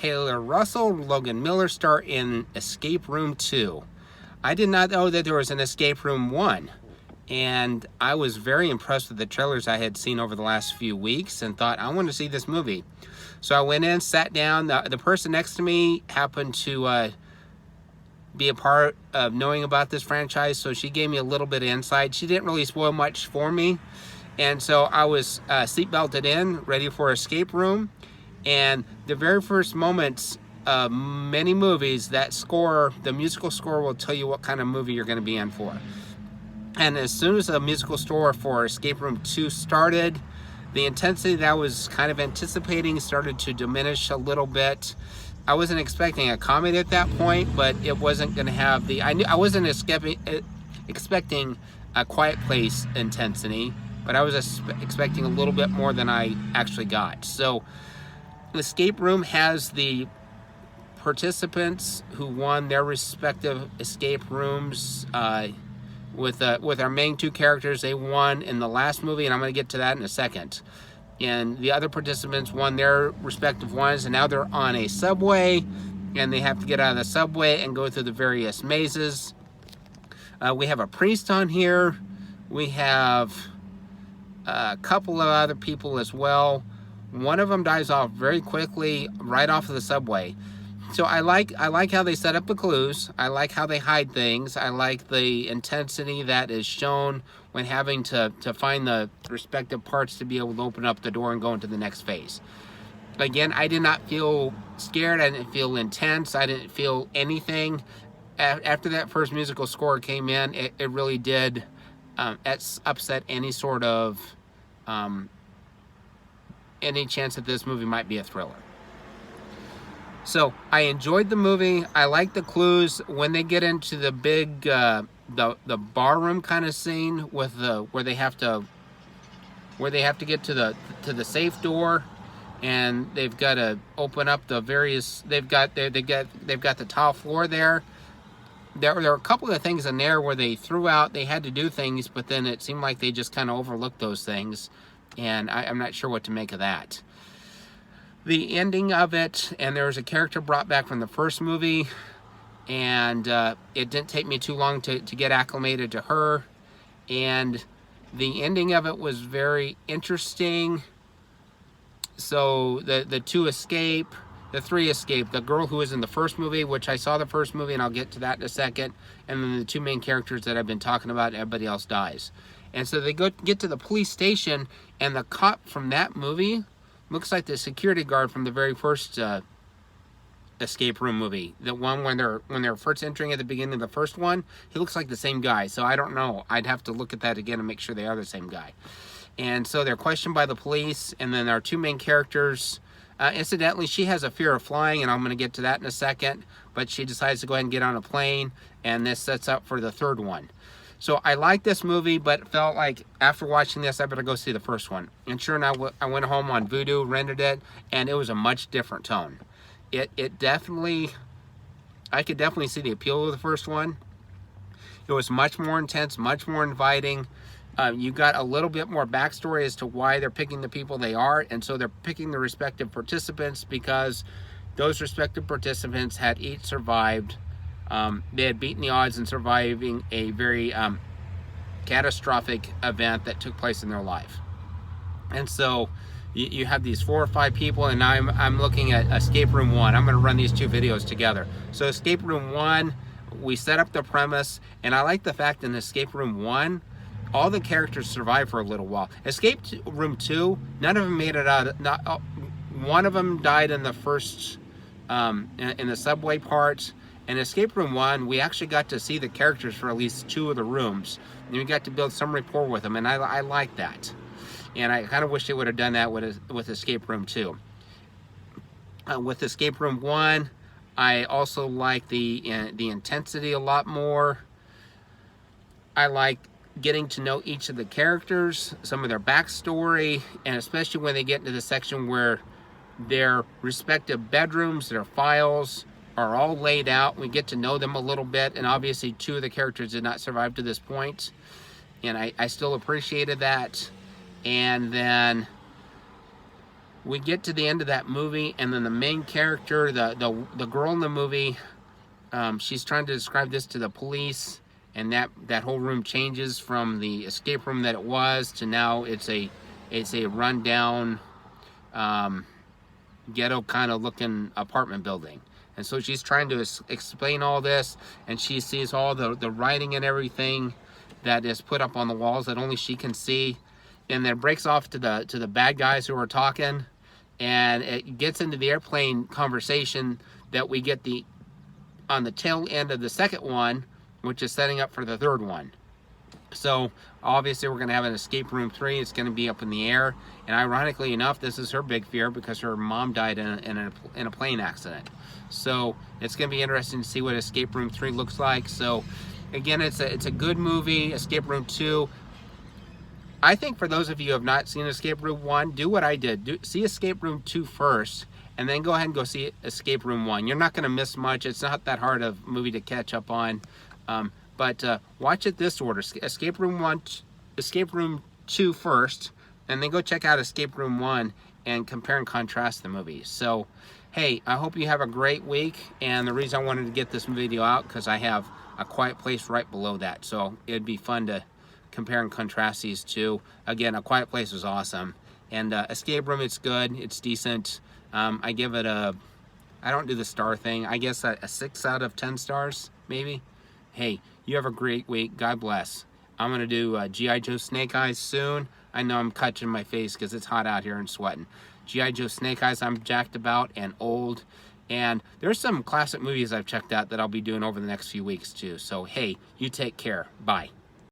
Taylor Russell, Logan Miller star in Escape Room 2. I did not know that there was an Escape Room 1. And I was very impressed with the trailers I had seen over the last few weeks and thought, I want to see this movie. So I went in, sat down. The person next to me happened to be a part of knowing about this franchise, so she gave me a little bit of insight. She didn't really spoil much for me. And so I was seatbelted in, ready for Escape Room. And the very first moments of many movies, that score, the musical score, will tell you what kind of movie you're going to be in for. And as soon as the musical score for Escape Room 2 started, the intensity that I was kind of anticipating started to diminish a little bit. I wasn't expecting a comedy at that point, but it wasn't going to have the... I wasn't expecting a Quiet Place intensity, but I was expecting a little bit more than I actually got. So Escape Room has the participants who won their respective escape rooms. With our main two characters, they won in the last movie, and I'm going to get to that in a second. And the other participants won their respective ones, and now they're on a subway, and they have to get out of the subway and go through the various mazes. We have a priest on here. We have a couple of other people as well. One of them dies off very quickly right off of the subway. So I like how they set up the clues. I like how they hide things. I like the intensity that is shown when having to find the respective parts to be able to open up the door and go into the next phase. Again, I did not feel scared. I didn't feel intense. I didn't feel anything. After that first musical score came in, it really did upset any sort of any chance that this movie might be a thriller. So I enjoyed the movie. I like the clues when they get into the big the barroom kind of scene with where they have to get to the safe door, and they've got to open up the various. They've got the tile floor there. There are a couple of things in there where they had to do things, but then it seemed like they just kind of overlooked those things, and I'm not sure what to make of that. The ending of it, and there was a character brought back from the first movie, and it didn't take me too long to get acclimated to her, and the ending of it was very interesting. So the three escape. The girl who was in the first movie, which I saw the first movie, and I'll get to that in a second, and then the two main characters that I've been talking about, everybody else dies. And so they get to the police station, and the cop from that movie looks like the security guard from the very first Escape Room movie. The one when they're first entering at the beginning of the first one, he looks like the same guy. So I don't know. I'd have to look at that again and make sure they are the same guy. And so they're questioned by the police, and then our two main characters. Incidentally, she has a fear of flying, and I'm going to get to that in a second. But she decides to go ahead and get on a plane, and this sets up for the third one. So I like this movie, but felt like after watching this, I better go see the first one. And sure enough, I went home on Vudu, rented it, and it was a much different tone. It definitely, I could definitely see the appeal of the first one. It was much more intense, much more inviting. You got a little bit more backstory as to why they're picking the people they are, and so they're picking the respective participants because those respective participants had each survived. They had beaten the odds in surviving a very catastrophic event that took place in their life. And so you have these 4 or 5 people, and I'm looking at Escape Room 1. I'm going to run these two videos together. So Escape Room 1, we set up the premise, and I like the fact in Escape Room 1, all the characters survive for a little while. Escape Room 2, none of them made it out. One of them died in the first, in the subway part. In Escape Room 1, we actually got to see the characters for at least 2 of the rooms. And we got to build some rapport with them, and I like that. And I kind of wish they would have done that with Escape Room 2. With Escape Room 1, I also like the intensity a lot more. I like getting to know each of the characters, some of their backstory, and especially when they get into the section where their respective bedrooms, their files, are all laid out. We get to know them a little bit, and obviously 2 of the characters did not survive to this point, and I still appreciated that. And then we get to the end of that movie, and then the main character, the girl in the movie, she's trying to describe this to the police, and that whole room changes from the escape room that it was to now it's a rundown ghetto kind of looking apartment building. And so she's trying to explain all this, and she sees all the writing and everything that is put up on the walls that only she can see, and then breaks off to the bad guys who are talking, and it gets into the airplane conversation that we get on the tail end of the second one, which is setting up for the third one. So obviously we're going to have an Escape Room 3. It's going to be up in the air, and ironically enough, this is her big fear because her mom died in a plane accident. So it's going to be interesting to see what Escape Room 3 looks like. So again, it's a good movie. Escape Room 2, I think for those of you who have not seen Escape Room 1, do what I did. See Escape Room 2 first, and then go ahead and go see Escape Room 1. You're not going to miss much. It's not that hard of a movie to catch up on. But watch it this order: Escape Room 1, Escape Room 2 first, and then go check out Escape Room 1 and compare and contrast the movies. So, hey, I hope you have a great week. And the reason I wanted to get this video out because I have A Quiet Place right below that, so it'd be fun to compare and contrast these two. Again, A Quiet Place was awesome, and Escape Room, it's good, it's decent. I give it I don't do the star thing. I guess a 6 out of 10 stars, maybe. Hey, you have a great week. God bless. I'm going to do G.I. Joe Snake Eyes soon. I know I'm catching my face because it's hot out here and sweating. G.I. Joe Snake Eyes, I'm jacked about and old. And there's some classic movies I've checked out that I'll be doing over the next few weeks too. So, hey, you take care. Bye.